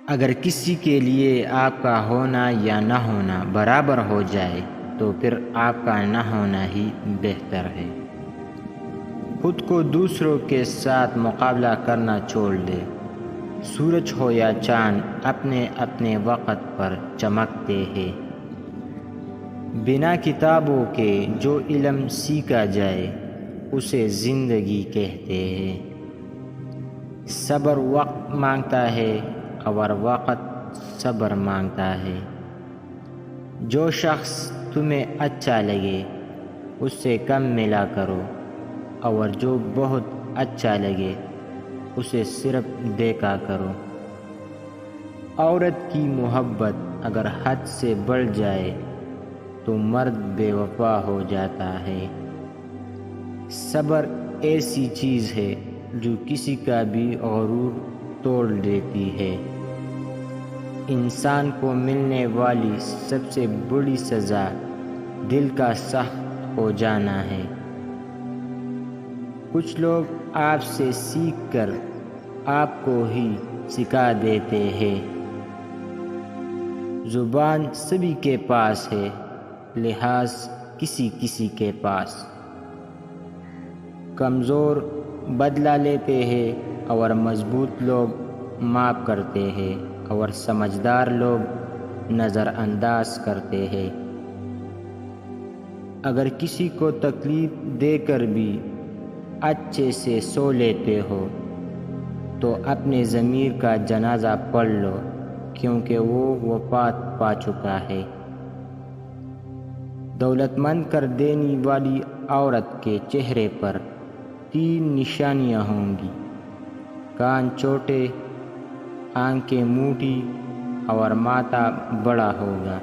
اگر کسی کے لیے آپ کا ہونا یا نہ ہونا برابر ہو جائے تو پھر آپ کا نہ ہونا ہی بہتر ہے۔ خود کو دوسروں کے ساتھ مقابلہ کرنا چھوڑ دے۔ سورج ہو یا چاند اپنے اپنے وقت پر چمکتے ہیں۔ بنا کتابوں کے جو علم سیکھا جائے اسے زندگی کہتے ہیں۔ صبر وقت مانگتا ہے اور وقت صبر مانگتا ہے۔ جو شخص تمہیں اچھا لگے اس سے کم ملا کرو، اور جو بہت اچھا لگے اسے صرف دیکھا کرو۔ عورت کی محبت اگر حد سے بڑھ جائے تو مرد بے وفا ہو جاتا ہے۔ صبر ایسی چیز ہے جو کسی کا بھی غرور توڑ دیتی ہے۔ انسان کو ملنے والی سب سے بڑی سزا دل کا سخت ہو جانا ہے۔ کچھ لوگ آپ سے سیکھ کر آپ کو ہی سکھا دیتے ہیں۔ زبان سبھی کے پاس ہے، لحاظ کسی کسی کے پاس۔ کمزور بدلہ لیتے ہیں اور مضبوط لوگ معاف کرتے ہیں، اور سمجھدار لوگ نظر انداز کرتے ہیں۔ اگر کسی کو تکلیف دے کر بھی اچھے سے سو لیتے ہو تو اپنے ضمیر کا جنازہ پڑھ لو، کیونکہ وہ وفات پا چکا ہے۔ دولت مند کر دینے والی عورت کے چہرے پر 3 نشانیاں ہوں گی: کان چھوٹے، آنکھیں موٹی اور ماتھا بڑا ہوگا۔